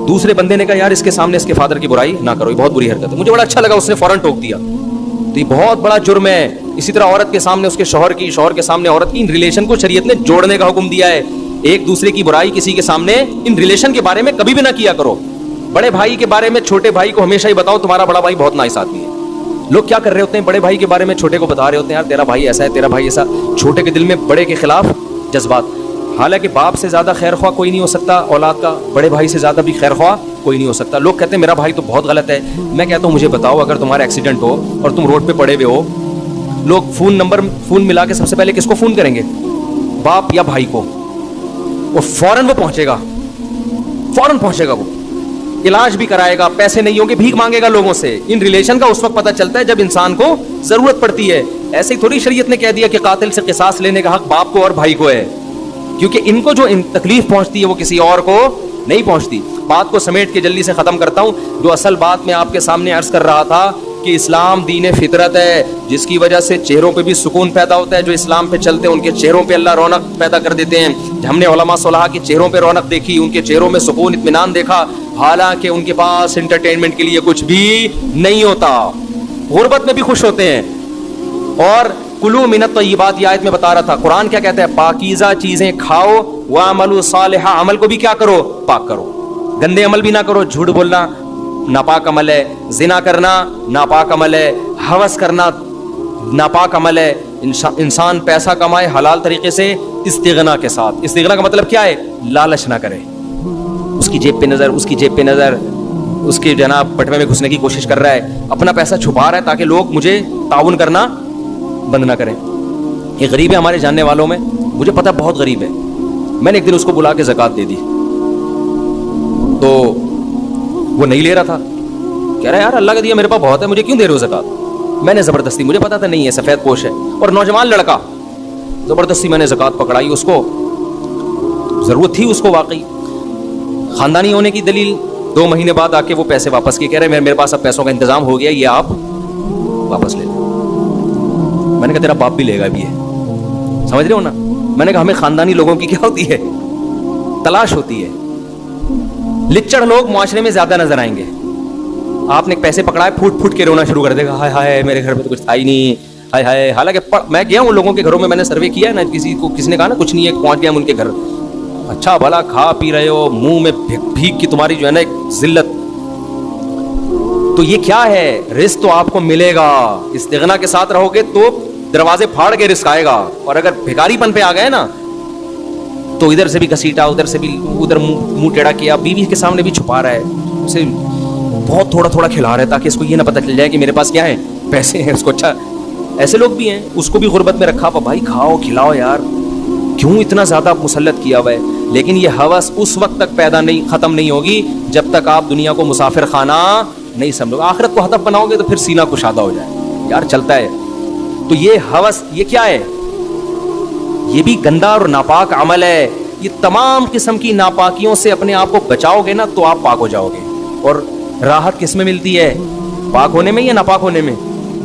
دوسرے بندے نے کہا یار اس کے سامنے اس کے فادر کی برائی نہ کرو, یہ بہت بری حرکت ہے. مجھے بڑا اچھا لگا, اس نے فوراً ٹوک دیا. تو یہ بہت بڑا جرم ہے. اسی طرح عورت کے سامنے اس کے شوہر کی, شوہر کے سامنے عورت کی, ان ریلیشن کو شریعت نے جوڑنے کا حکم دیا ہے. ایک دوسرے کی برائی کسی کے سامنے ان ریلیشن کے بارے میں کبھی بھی نہ کیا کرو. بڑے بھائی کے بارے میں چھوٹے بھائی کو ہمیشہ ہی بتاؤ تمہارا بڑا بھائی بہت نائس آدمی ہے. لوگ کیا کر رہے ہوتے ہیں, بڑے بھائی کے بارے میں چھوٹے کو بتا رہے ہوتے ہیں, یار تیرا بھائی ایسا ہے, تیرا بھائی ایسا. چھوٹے کے دل میں بڑے کے خلاف جذبات. حالانکہ باپ سے زیادہ خیر خواہ کوئی نہیں ہو سکتا اولاد کا, بڑے بھائی سے زیادہ بھی خیر خواہ کوئی نہیں ہو سکتا. لوگ کہتے ہیں میرا بھائی تو بہت غلط ہے. میں کہتا ہوں مجھے بتاؤ, اگر تمہارا ایکسیڈنٹ ہو اور تم روڈ پہ پڑے ہوئے ہو, لوگ فون ملا کے سب سے پہلے کس کو فون کریں گے, باپ یا بھائی کو, اور فوراً وہ پہنچے گا, فوراً پہنچے گا, وہ علاج بھی کرائے گا, پیسے نہیں ہوں گے بھیک مانگے گا لوگوں سے. ان ریلیشن کا اس وقت پتہ چلتا ہے جب انسان کو ضرورت پڑتی ہے. ایسے ہی تھوڑی شریعت نے کہہ دیا کہ قاتل سے قصاص لینے کا حق باپ کو اور بھائی کو ہے, کیونکہ ان کو جو تکلیف پہنچتی ہے وہ کسی اور کو نہیں پہنچتی. بات کو سمیٹ کے جلدی سے ختم کرتا ہوں. جو اصل بات میں آپ کے سامنے عرض کر رہا تھا کہ اسلام دین فطرت ہے, جس کی وجہ سے چہروں پہ بھی سکون پیدا ہوتا ہے. جو اسلام پہ چلتے ہیں ان کے چہروں پہ اللہ رونق پیدا کر دیتے ہیں. ہم نے علماء صلاح کے چہروں پہ رونق دیکھی, ان کے چہروں میں سکون اطمینان دیکھا, حالانکہ ان کے پاس انٹرٹینمنٹ کے لیے کچھ بھی نہیں ہوتا. غربت میں بھی خوش ہوتے ہیں. اور کلوا من الطیبات, یہ آیت میں بتا رہا تھا, قرآن کیا کہتا ہے, پاکیزہ چیزیں کھاؤ, واعملوا صالحا, عمل کو بھی کیا کرو, پاک کرو. گندے عمل بھی نہ کرو. جھوٹ بولنا ناپاک عمل ہے, زنا کرنا ناپاک عمل ہے, ہوس کرنا ناپاک عمل ہے. انسان پیسہ کمائے حلال طریقے سے استغنا کے ساتھ. استغنا کا مطلب کیا ہے, لالچ نہ کرے. اس کی جیب پہ نظر, اس کی جیب پہ نظر, اس کے جناب پٹوے میں گھسنے کی کوشش کر رہا ہے, اپنا پیسہ چھپا رہا ہے تاکہ لوگ مجھے تعاون کرنا بند نہ کریں. ایک غریب ہے ہمارے جاننے والوں میں, مجھے پتا بہت غریب ہے. میں نے ایک دن اس کو بلا کے زکوٰۃ دے دی, تو وہ نہیں لے رہا تھا. کہہ رہا ہے یار اللہ کا دیا میرے پاس بہت ہے, مجھے کیوں دے رہے ہو زکوٰۃ. میں نے زبردستی, مجھے پتا تھا نہیں ہے, سفید پوش ہے اور نوجوان لڑکا, زبردستی میں نے زکوٰۃ پکڑائی. اس کو ضرورت تھی, اس کو واقعی خاندانی ہونے کی دلیل. 2 مہینے بعد آ کے وہ پیسے واپس کیے, کہہ رہے میرے پاس اب پیسوں کا انتظام ہو گیا, یہ آپ واپس لے لیں. میں نے کہا تیرا باپ بھی لے گا بھی ہے, سمجھ رہے ہو نا. میں نے کہا ہمیں خاندانی لوگوں کی کیا ہوتی ہے, تلاش ہوتی ہے. لچڑ لوگ معاشرے میں زیادہ نظر آئیں گے. آپ نے پیسے پکڑائے, پھوٹ پھوٹ کے رونا شروع کر دے گا, ہائے ہائے میرے گھر میں تو کچھ تھا ہی نہیں, ہائے ہائے. حالانکہ میں گیا ہوں لوگوں کے گھروں میں, میں نے سروے کیا ہے نا, کسی نے کہا نا کچھ نہیں ہے, پہنچ گیا ان کے گھر, اچھا بھلا کھا پی رہے ہو, منہ میں بھیک کی تمہاری جو ہے نا ایک ذلت. تو یہ کیا ہے, رزق تو آپ کو ملے گا. استغنا کے ساتھ رہو گے تو دروازے پھاڑ کے رزق آئے گا. اور اگر بھکاری پن پہ آ گئے نا تو ادھر سے بھی گھسیٹا, ادھر سے بھی ادھر منہ ٹیڑھا کیا, بیوی کے سامنے بھی چھپا رہا ہے, اسے بہت تھوڑا تھوڑا کھلا رہا ہے تاکہ اس کو یہ نہ پتہ چل جائے کہ میرے پاس کیا ہے, پیسے ہیں. اس کو اچھا, ایسے لوگ بھی ہیں, اس کو بھی غربت میں رکھا ہوا, بھائی کھاؤ کھلاؤ یار, کیوں اتنا زیادہ مسلط کیا ہوا ہے. لیکن یہ ہوس اس وقت تک ختم نہیں ہوگی جب تک آپ دنیا کو مسافر خانہ نہیں سمجھو. آخرت کو ہدف بناؤ گے تو پھر سینہ کشادہ ہو جائے, یار چلتا ہے. تو یہ ہوس, یہ کیا ہے, یہ بھی گندا اور ناپاک عمل ہے. یہ تمام قسم کی ناپاکیوں سے اپنے آپ کو بچاؤ گے نا تو آپ پاک ہو جاؤ گے. اور راحت کس میں ملتی ہے, پاک ہونے میں یا ناپاک ہونے میں,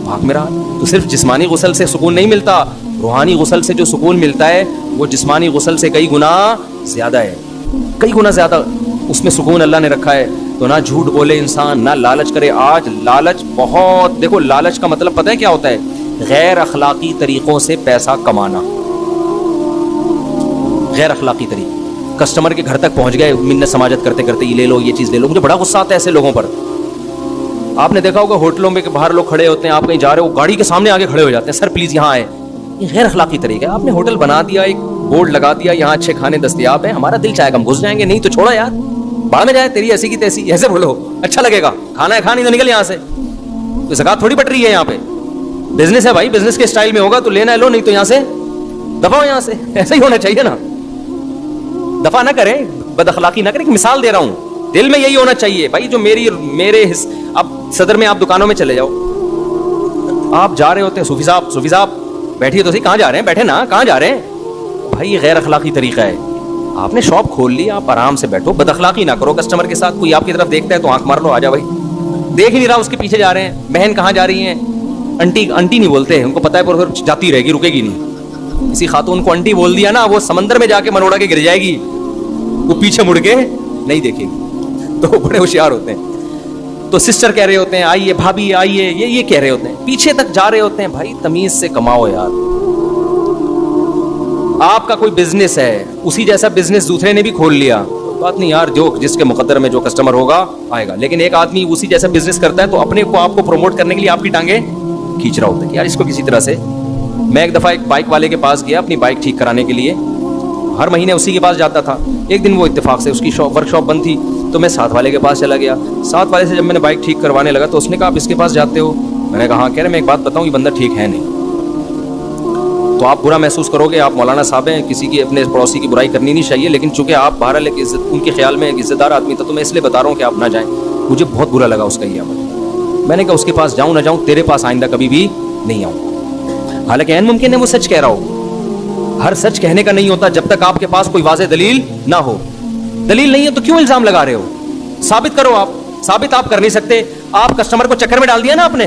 پاک میں راحت. تو صرف جسمانی غسل سے سکون نہیں ملتا, روحانی غسل سے جو سکون ملتا ہے وہ جسمانی غسل سے کئی گنا زیادہ ہے, کئی گنا زیادہ اس میں سکون اللہ نے رکھا ہے. تو نہ جھوٹ بولے انسان, نہ لالچ کرے. آج لالچ بہت, دیکھو لالچ کا مطلب پتہ ہے کیا ہوتا ہے, غیر اخلاقی طریقوں سے پیسہ کمانا. غیر اخلاقی طریقے, کسٹمر کے گھر تک پہنچ گئے منت سماجت کرتے کرتے, یہ لے لو, یہ چیز لے لو. مجھے بڑا غصہ آتا ہے ایسے لوگوں پر. آپ نے دیکھا ہوگا ہوٹلوں میں کہ باہر لوگ کھڑے ہوتے ہیں, آپ کہیں جا رہے ہو, گاڑی کے سامنے آگے کھڑے ہو جاتے ہیں, سر پلیز یہاں آئے. یہ غیر اخلاقی طریقہ ہے. آپ نے ہوٹل بنا دیا, ایک بورڈ لگا دیا, یہاں اچھے کھانے دستیاب ہیں, ہمارا دل چاہے ہم گھس جائیں گے, نہیں تو چھوڑا یار, بعد میں جائے, تیری ایسی کی تیسی, ایسے بولو, اچھا لگے گا. کھانا ہے, کھانی تو نکل یہاں سے. تو زکات تھوڑی بٹ رہی ہے یہاں پہ, بزنس ہے بھائی, بزنس کے اسٹائل میں ہوگا تو لینا ہے لو, نہیں تو یہاں سے دفعہ ہو یہاں سے. ایسا ہی ہونا چاہیے نا, دفعہ نہ کریں, بد اخلاقی نہ کریں. مثال دے رہا ہوں, دل میں یہی ہونا چاہیے بھائی, جو میرے اب صدر میں آپ دکانوں میں چلے جاؤ, آپ جا رہے ہوتے ہیں, صوفی صاحب بیٹھیے تو صحیح, کہاں جا رہے ہیں, بیٹھے نا, کہاں جا رہے ہیں بھائی, یہ غیر اخلاقی طریقہ ہے. آپ نے شاپ کھول لی, آپ آرام سے بیٹھو, بد اخلاقی نہ کرو کسٹمر کے ساتھ. کوئی آپ کی طرف دیکھتا ہے تو آنکھ مار لو, آ جا بھائی, دیکھ ہی نہیں رہا اس کے پیچھے جا رہے ہیں. بہن کہاں جا رہی ہیں, انٹی نہیں بولتے, ان کو پتا ہے پر جاتی رہے گی, رکے گی نہیں. کسی خاتون کو انٹی بول دیا نا, وہ سمندر میں جا کے مروڑا کے گر جائے گی, وہ پیچھے مڑ کے نہیں دیکھے گی. تو بڑے ہوشیار ہوتے ہیں. تو سسٹر کہہ رہے ہوتے ہیں آئیے, بھابھی آئیے, یہ کہہ رہے ہوتے ہیں, پیچھے تک جا رہے ہوتے ہیں. بھائی تمیز سے کماؤ یار. آپ کا کوئی بزنس ہے, اسی جیسا بزنس دوسرے نے بھی کھول لیا, بات نہیں یار, جو جس کے مقدر میں جو کسٹمر ہوگا آئے گا. لیکن ایک آدمی اسی جیسا بزنس کرتا ہے تو اپنے کو آپ کو پروموٹ کرنے کے لیے آپ کی ٹانگیں کھینچ رہا ہوتا ہے کہ یار اس کو کسی طرح سے. میں ایک دفعہ ایک بائک والے کے پاس گیا اپنی بائک ٹھیک کرانے کے لیے, ہر مہینے اسی کے پاس جاتا تھا. ایک دن وہ اتفاق سے اس کی ورک شاپ بند تھی, تو میں ساتھ والے کے پاس چلا گیا. ساتھ والے سے جب میں نے بائک ٹھیک کروانے لگا تو اس نے کہا آپ اس کے پاس جاتے ہو. میں نے کہا ہاں. کہہ رہے میں ایک بات بتاؤں, یہ بندہ ٹھیک ہے نہیں. تو آپ برا محسوس کرو گے, آپ مولانا صاحب ہیں, کسی کی اپنے پڑوسی کی برائی کرنی نہیں چاہیے, لیکن چونکہ آپ بہرحال ایک عزت ان کے خیال میں ایک عزت دار آدمی تھا, تو میں اس لیے بتا رہا ہوں کہ آپ نہ جائیں. مجھے بہت برا لگا اس کا یہ عمل. میں نے کہا اس کے پاس جاؤں نہ جاؤں, تیرے پاس آئندہ کبھی بھی نہیں آؤں. حالانکہ عین ممکن ہے وہ سچ کہہ رہا ہو. ہر سچ کہنے کا نہیں ہوتا جب تک آپ کے پاس کوئی واضح دلیل نہ ہو. دلیل نہیں ہے تو کیوں الزام لگا رہے ہو, ثابت کرو. آپ ثابت آپ کر نہیں سکتے, آپ کسٹمر کو چکر میں ڈال دیا نا آپ نے.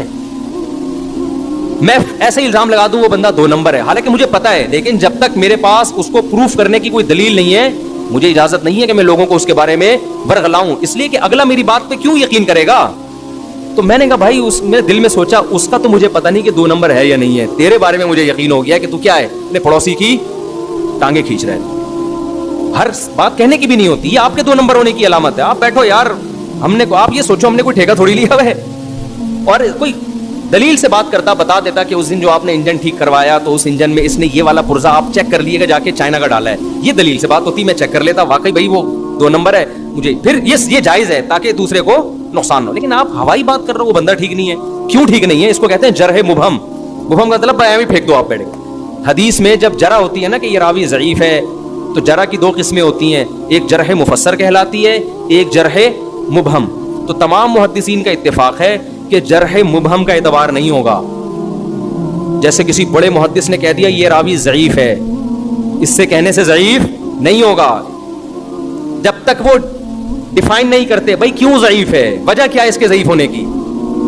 میں ایسے ہی الزام لگا دوں وہ بندہ 2 نمبر ہے, حالانکہ مجھے پتا ہے, لیکن جب تک میرے پاس اس کو پروف کرنے کی کوئی دلیل نہیں ہے, مجھے اجازت نہیں ہے کہ میں لوگوں کو اس کے بارے میں برگلاؤں, اس لیے کہ اگلا میری بات پہ کیوں یقین کرے گا. تو میں نے کہا بھائی, اس میں دل میں سوچا اس کا تو مجھے پتا نہیں کہ 2 نمبر ہے یا نہیں ہے, تیرے بارے میں مجھے یقین ہو گیا کہ تو کیا ہے, اپنے پڑوسی کی ٹانگیں کھینچ رہے ہیں. ہر بات کہنے کی بھی نہیں ہوتی, یہ آپ کے 2 نمبر ہونے کی علامت ہے. آپ بیٹھو یار, آپ یہ سوچو ہم نے کوئی ٹھیکہ تھوڑی لیا ہوا ہے. اور کوئی دلیل سے بات کرتا, بتا دیتا کہ اس دن جو آپ نے انجن ٹھیک کروایا تو اس انجن میں اس نے یہ والا پرزا آپ چیک کر لیے گا جا کے چائنا کا ڈالا ہے, یہ دلیل سے بات ہوتی, میں چیک کر لیتا واقعی بھائی وہ 2 نمبر ہے. مجھے پھر یہ جائز ہے تاکہ دوسرے کو نقصان ہو. لیکن آپ ہوائی بات کر رہے ہو, وہ بندہ ٹھیک نہیں ہے. کیوں ٹھیک نہیں ہے؟ اس کو کہتے ہیں جرح مبہم. مبہم کا مطلب بیان پھینک دو آپ بیٹھے. حدیث میں جب جرح ہوتی ہے نا کہ یہ راوی ضعیف ہے, تو جرح کی 2 قسمیں ہوتی ہیں, ایک جرح مفسر کہلاتی ہے, ایک جرح مبہم. تو تمام محدثین کا اتفاق ہے کہ جرح مبہم کا اعتبار نہیں ہوگا. جیسے کسی بڑے محدث نے کہہ دیا یہ راوی ضعیف ہے, اس سے کہنے سے ضعیف نہیں ہوگا جب تک وہ ڈیفائن نہیں کرتے بھائی کیوں ضعیف ہے, وجہ کیا ہے اس کے ضعیف ہونے کی.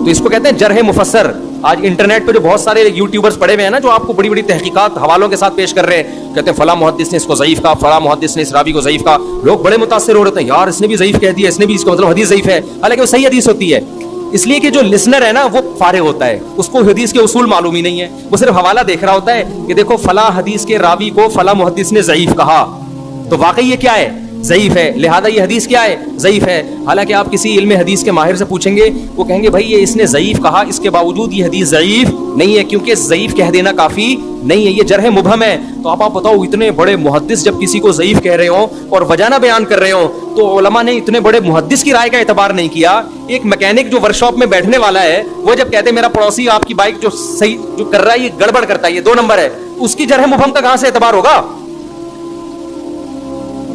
تو اس کو کہتے ہیں جرح مفسر. آج انٹرنیٹ پہ جو بہت سارے یوٹیوبرز پڑے ہوئے ہیں نا, جو آپ کو بڑی بڑی تحقیقات حوالوں کے ساتھ پیش کر رہے ہیں, کہتے ہیں فلاں محدث نے اس کو ضعیف کہا, فلاں محدث نے اس راوی کو ضعیف کہا. لوگ بڑے متاثر ہو رہے ہیں, یار اس نے بھی ضعیف کہہ دیا, اس نے بھی, اس کا مطلب حدیث ضعیف ہے. حالانکہ وہ صحیح حدیث ہوتی ہے. اس لیے کہ جو لسنر ہے نا وہ فارغ ہوتا ہے, اس کو حدیث کے اصول معلوم ہی نہیں ہے, وہ صرف حوالہ دیکھ رہا ہوتا ہے کہ دیکھو فلاں حدیث کے راوی کو فلاں محدث نے ضعیف کہا, تو واقعی یہ کیا ہے, ضعیف ہے, لہذا یہ حدیث کیا ہے, ضعیف ہے. حالانکہ آپ کسی علم حدیث کے ماہر سے پوچھیں گے, وہ کہیں گے بھائی یہ اس نے ضعیف کہا, اس کے باوجود یہ حدیث ضعیف نہیں ہے, کیونکہ ضعیف کہہ دینا کافی نہیں ہے, یہ جرح مبہم ہے. تو آپ بتاؤ, اتنے بڑے محدث جب کسی کو ضعیف کہہ رہے ہوں اور وجہ نہ بیان کر رہے ہوں, تو علماء نے اتنے بڑے محدث کی رائے کا اعتبار نہیں کیا. ایک میکینک جو ورک شاپ میں بیٹھنے والا ہے, وہ جب کہتے ہیں میرا پڑوسی آپ کی بائک جو صحیح جو کر رہا ہے یہ گڑبڑ کرتا ہے, یہ 2 نمبر ہے, اس کی جرح مبہم کا کہاں سے اعتبار ہوگا؟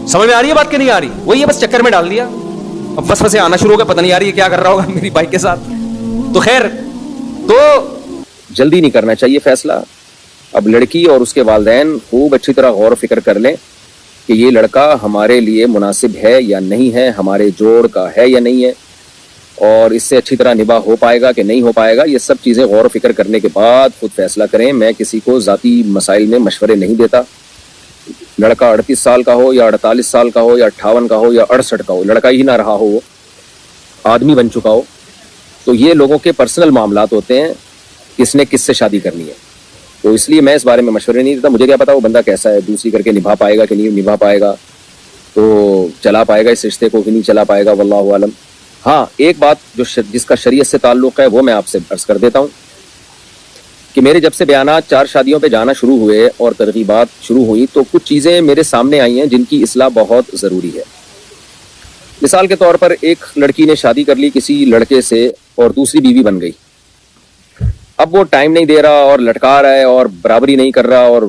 سمجھ میں آ رہی ہے بات کہ نہیں آ رہی؟ وہی ہے, بس چکر میں ڈال دیا, اب وسوسے آنا شروع ہو گیا, پتہ نہیں آ رہی ہے کیا کر رہا ہوگا میری بائک کے ساتھ. تو خیر, تو جلدی نہیں کرنا چاہیے فیصلہ. اب لڑکی اور اس کے والدین خوب اچھی طرح غور و فکر کر لیں کہ یہ لڑکا ہمارے لیے مناسب ہے یا نہیں ہے, ہمارے جوڑ کا ہے یا نہیں ہے, اور اس سے اچھی طرح نباہ ہو پائے گا کہ نہیں ہو پائے گا. یہ سب چیزیں غور و فکر کرنے کے بعد خود فیصلہ کریں. میں کسی کو ذاتی مسائل میں مشورے نہیں دیتا. لڑکا 38 سال کا ہو یا 48 سال کا ہو یا 58 کا ہو یا 68 کا ہو, لڑکا ہی نہ رہا ہو, وہ آدمی بن چکا ہو, تو یہ لوگوں کے پرسنل معاملات ہوتے ہیں, کس نے کس سے شادی کرنی ہے. تو اس لیے میں اس بارے میں مشورے نہیں دیتا. مجھے کیا پتا وہ بندہ کیسا ہے, دوسری کر کے نبھا پائے گا کہ نہیں نبھا پائے گا, تو چلا پائے گا اس رشتے کو کہ نہیں چلا پائے گا, واللہ عالم. ہاں ایک بات جس کا شریعت سے تعلق ہے وہ میں آپ سے عرض کر دیتا ہوں کہ میرے جب سے بیانات 4 شادیوں پہ جانا شروع ہوئے اور ترغیبات شروع ہوئی, تو کچھ چیزیں میرے سامنے آئی ہیں جن کی اصلاح بہت ضروری ہے. مثال کے طور پر ایک لڑکی نے شادی کر لی کسی لڑکے سے اور دوسری بیوی بن گئی. اب وہ ٹائم نہیں دے رہا اور لٹکا رہا ہے اور برابری نہیں کر رہا, اور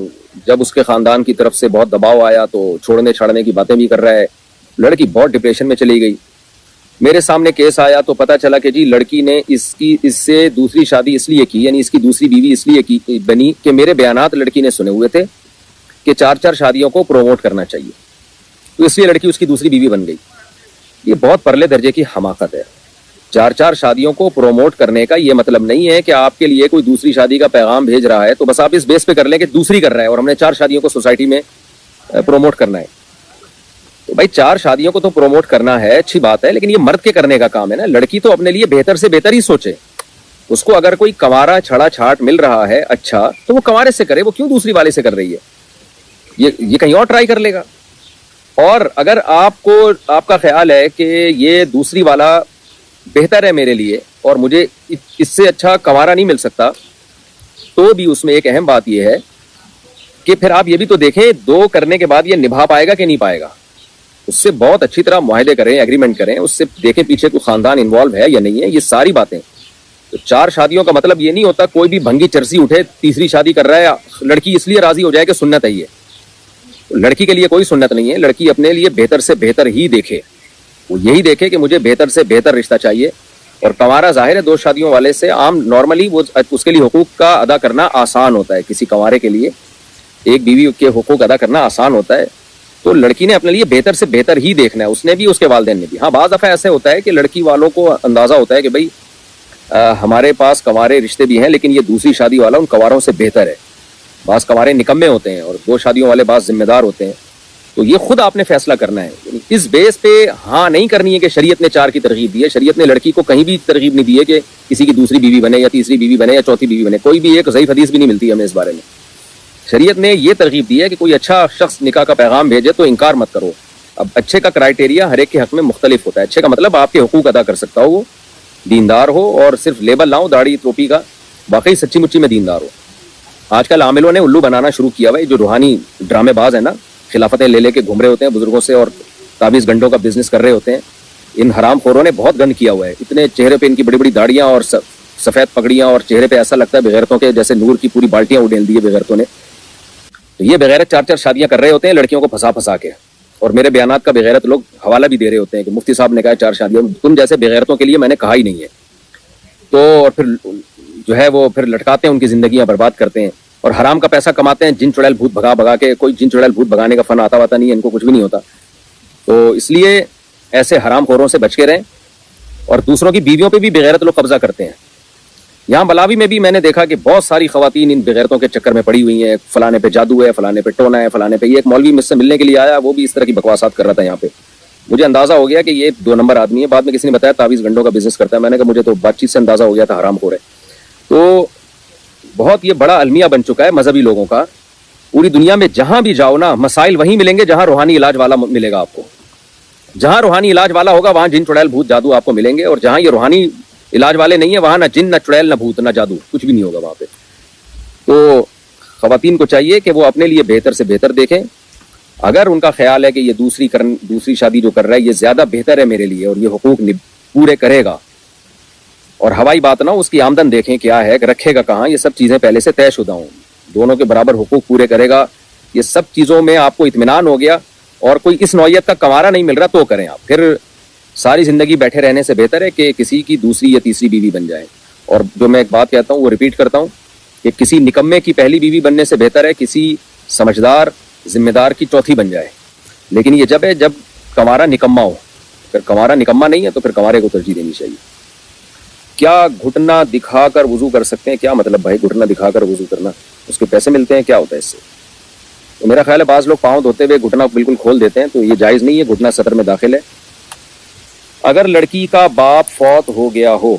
جب اس کے خاندان کی طرف سے بہت دباؤ آیا تو چھوڑنے چھاڑنے کی باتیں بھی کر رہا ہے. لڑکی بہت ڈپریشن میں چلی گئی. میرے سامنے کیس آیا تو پتا چلا کہ جی لڑکی نے اس سے دوسری شادی اس لیے کی, یعنی اس کی دوسری بیوی اس لیے کی بنی کہ میرے بیانات لڑکی نے سنے ہوئے تھے کہ 4 شادیوں کو پروموٹ کرنا چاہیے, تو اس لیے لڑکی اس کی دوسری بیوی بن گئی. یہ بہت پرلے درجے کی حماقت ہے. 4 شادیوں کو پروموٹ کرنے کا یہ مطلب نہیں ہے کہ آپ کے لیے کوئی دوسری شادی کا پیغام بھیج رہا ہے تو بس آپ اس بیس پہ کر لیں کہ دوسری کر رہا ہے اور ہم نے 4 شادیوں کو سوسائٹی میں پروموٹ کرنا ہے. تو بھائی 4 شادیوں کو تو پروموٹ کرنا ہے, اچھی بات ہے, لیکن یہ مرد کے کرنے کا کام ہے نا. لڑکی تو اپنے لیے بہتر سے بہتر ہی سوچے. اس کو اگر کوئی کنوارا چھڑا چھاٹ مل رہا ہے اچھا تو وہ کنوارے سے کرے, وہ کیوں دوسری والے سے کر رہی ہے؟ یہ کہیں اور ٹرائی کر لے گا. اور اگر آپ کا خیال ہے کہ یہ دوسری والا بہتر ہے میرے لیے اور مجھے اس سے اچھا کنوارا نہیں مل سکتا, تو بھی اس میں ایک اہم بات یہ ہے کہ پھر آپ یہ بھی تو دیکھیں 2 کرنے کے بعد یہ نبھا پائے گا کہ نہیں پائے گا. اس سے بہت اچھی طرح معاہدے کریں, ایگریمنٹ کریں, اس سے دیکھیں پیچھے کوئی خاندان انوالو ہے یا نہیں ہے. یہ ساری باتیں. تو 4 شادیوں کا مطلب یہ نہیں ہوتا کوئی بھی بھنگی چرسی اٹھے تیسری شادی کر رہا ہے, لڑکی اس لیے راضی ہو جائے کہ سنت ہے. یہ لڑکی کے لیے کوئی سنت نہیں ہے. لڑکی اپنے لیے بہتر سے بہتر ہی دیکھے, وہ یہی دیکھے کہ مجھے بہتر سے بہتر رشتہ چاہیے. اور کنوارا ظاہر ہے 2 شادیوں والے سے عام نارملی وہ اس کے لیے حقوق کا ادا کرنا آسان ہوتا ہے. کسی کنوارے کے لیے ایک بیوی کے حقوق ادا کرنا آسان ہوتا ہے. تو لڑکی نے اپنے لیے بہتر سے بہتر ہی دیکھنا ہے, اس نے بھی اس کے والدین نے بھی. ہاں بعض دفعہ ایسے ہوتا ہے کہ لڑکی والوں کو اندازہ ہوتا ہے کہ بھائی ہمارے پاس کنوارے رشتے بھی ہیں لیکن یہ دوسری شادی والا ان کنواروں سے بہتر ہے. بعض کنوارے نکمے ہوتے ہیں اور 2 شادیوں والے بعض ذمہ دار ہوتے ہیں. تو یہ خود آپ نے فیصلہ کرنا ہے. اس بیس پہ ہاں نہیں کرنی ہے کہ شریعت نے 4 کی ترغیب دی ہے. شریعت نے لڑکی کو کہیں بھی ترغیب نہیں دی ہے کہ کسی کی دوسری بیوی بنے یا تیسری بیوی بنے یا چوتھی بیوی بنے. کوئی بھی ایک ضعیف حدیث بھی نہیں ملتی ہمیں اس بارے میں. شریعت نے یہ ترغیب دی ہے کہ کوئی اچھا شخص نکاح کا پیغام بھیجے تو انکار مت کرو. اب اچھے کا کرائٹیریا ہر ایک کے حق میں مختلف ہوتا ہے. اچھے کا مطلب آپ کے حقوق ادا کر سکتا ہو, وہ دیندار ہو اور صرف لیبل نہ ہو داڑھی ٹوپی کا, واقعی سچی مچی میں دیندار ہو. آج کل عاملوں نے الو بنانا شروع کیا ہوا ہے. جو روحانی ڈرامے باز ہیں نا, خلافتیں لے کے گھوم رہے ہوتے ہیں بزرگوں سے اور 23 گھنٹوں کا بزنس کر رہے ہوتے ہیں. ان حرام خوروں نے بہت گند کیا ہوا ہے. اتنے چہرے پہ ان کی بڑی بڑی داڑیاں اور سفید پگڑیاں اور چہرے پہ ایسا لگتا ہے بغیرتوں کے جیسے نور کی پوری بالٹیاں اڈیل دی ہے بغیرتوں نے. تو یہ بغیرت 4 شادیاں کر رہے ہوتے ہیں لڑکیوں کو پھنسا کے. اور میرے بیانات کا بغیرت لوگ حوالہ بھی دے رہے ہوتے ہیں کہ مفتی صاحب نے کہا 4 شادیاں. تم جیسے بغیرتوں کے لیے میں نے کہا ہی نہیں ہے. تو اور پھر جو ہے وہ پھر لٹکاتے ہیں, ان کی زندگیاں برباد کرتے ہیں اور حرام کا پیسہ کماتے ہیں. جن چڑیل بھوت بھگا کے, کوئی جن چڑیل بھوت بھگانے کا فن آتا نہیں ہے ان کو, کچھ بھی نہیں ہوتا. تو اس لیے ایسے حرام خوروں سے بچ کے رہیں. اور دوسروں کی بیویوں پہ بھی بغیرت لوگ قبضہ کرتے ہیں. یہاں بلاوی میں بھی میں نے دیکھا کہ بہت ساری خواتین ان بغیرتوں کے چکر میں پڑی ہوئی ہیں. فلانے پہ جادو ہے, فلانے پہ ٹونا ہے, فلانے پہ. یہ ایک مولوی مجھ سے ملنے کے لیے آیا, وہ بھی اس طرح کی بکواسات کر رہا تھا یہاں پہ. مجھے اندازہ ہو گیا کہ یہ 2 نمبر آدمی ہے. بعد میں کسی نے بتایا 23 گھنٹوں کا بزنس کرتا ہے. میں نے کہا مجھے تو بات چیت سے اندازہ ہو گیا تھا حرام خور ہے. تو بہت یہ بڑا المیہ بن چکا ہے مذہبی لوگوں کا. پوری دنیا میں جہاں بھی جاؤ نا, مسائل وہیں ملیں گے جہاں روحانی علاج والا ملے گا آپ کو. جہاں روحانی علاج والا ہوگا وہاں جن چڑیل بھوت جادو آپ کو ملیں گے. اور جہاں یہ روحانی علاج والے نہیں ہیں وہاں نہ جن, نہ چڑیل, نہ بھوت, نہ جادو, کچھ بھی نہیں ہوگا وہاں پہ. تو خواتین کو چاہیے کہ وہ اپنے لیے بہتر سے بہتر دیکھیں. اگر ان کا خیال ہے کہ یہ دوسری شادی جو کر رہا ہے یہ زیادہ بہتر ہے میرے لیے اور یہ حقوق پورے کرے گا, اور ہوائی بات نہ, اس کی آمدن دیکھیں کیا ہے, رکھے گا کہاں, یہ سب چیزیں پہلے سے طے شدہ ہوں. دونوں کے برابر حقوق پورے کرے گا, یہ سب چیزوں میں آپ کو اطمینان ہو گیا اور کوئی اس نوعیت کا کنوارا نہیں مل رہا تو کریں آپ. پھر ساری زندگی بیٹھے رہنے سے بہتر ہے کہ کسی کی دوسری یا تیسری بیوی بن جائے. اور جو میں ایک بات کہتا ہوں وہ ریپیٹ کرتا ہوں کہ کسی نکمے کی پہلی بیوی بننے سے بہتر ہے کسی سمجھدار ذمہ دار کی چوتھی بن جائے. لیکن یہ جب کنوارا نکما ہو. اگر کنوارا نکما نہیں ہے تو پھر کنوارے کو ترجیح دینی چاہیے. کیا گھٹنا دکھا کر وضو کر سکتے ہیں؟ کیا مطلب بھائی گھٹنا دکھا کر وضو کرنا, اس کے پیسے ملتے ہیں, کیا ہوتا ہے اس سے؟ تو میرا خیال ہے بعض لوگ پاؤں دھوتے ہوئے گھٹنا بالکل کھول دیتے ہیں, تو یہ جائز نہیں ہے. گھٹنا سطر میں داخل ہے. اگر لڑکی کا باپ فوت ہو گیا ہو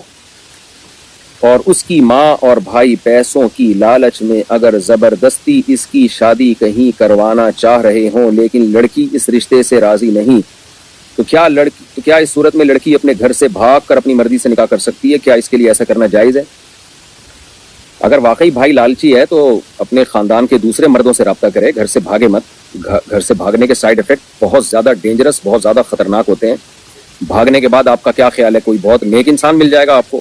اور اس کی ماں اور بھائی پیسوں کی لالچ میں اگر زبردستی اس کی شادی کہیں کروانا چاہ رہے ہوں لیکن لڑکی اس رشتے سے راضی نہیں, تو کیا اس صورت میں لڑکی اپنے گھر سے بھاگ کر اپنی مرضی سے نکاح کر سکتی ہے؟ کیا اس کے لیے ایسا کرنا جائز ہے؟ اگر واقعی بھائی لالچی ہے تو اپنے خاندان کے دوسرے مردوں سے رابطہ کرے, گھر سے بھاگے مت. گھر سے بھاگنے کے سائیڈ افیکٹ بہت زیادہ ڈینجرس, بہت زیادہ خطرناک ہوتے ہیں. بھاگنے کے بعد آپ کا کیا خیال ہے, کوئی بہت نیک انسان مل جائے گا آپ کو,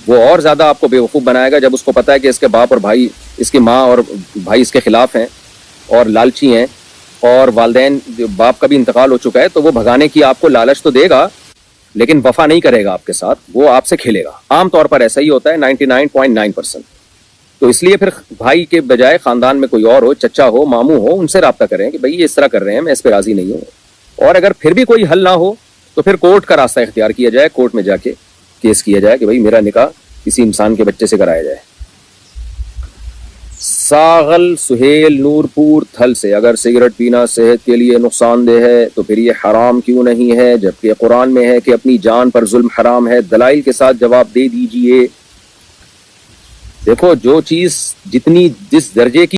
وہ اور زیادہ آپ کو بیوقوف بنائے گا جب اس کو پتہ ہے کہ اس کے باپ اور بھائی, اس کی ماں اور بھائی اس کے خلاف ہیں اور لالچی ہیں اور والدین باپ کا بھی انتقال ہو چکا ہے, تو وہ بھگانے کی آپ کو لالچ تو دے گا لیکن وفا نہیں کرے گا آپ کے ساتھ, وہ آپ سے کھیلے گا. عام طور پر ایسا ہی ہوتا ہے 99.9%. تو اس لیے پھر بھائی کے بجائے خاندان میں کوئی اور ہو, چچا ہو, ماموں ہو, ان سے رابطہ کریں کہ بھائی یہ اس طرح کر رہے ہیں, میں اس پہ راضی نہیں ہوں. اور اگر پھر بھی کوئی حل نہ ہو تو پھر کورٹ کا راستہ اختیار کیا جائے, کورٹ میں جا کے کیس کیا جائے کہ بھائی میرا نکاح کسی انسان کے بچے سے کرایا جائے. ساغل سہیل نور پور تھل سے, اگر سگریٹ پینا صحت کے لیے نقصان دہ ہے تو پھر یہ حرام کیوں نہیں ہے, جبکہ قرآن میں ہے کہ اپنی جان پر ظلم حرام ہے؟ دلائل کے ساتھ جواب دے دیجئے. دیکھو, جو چیز جتنی جس درجے کی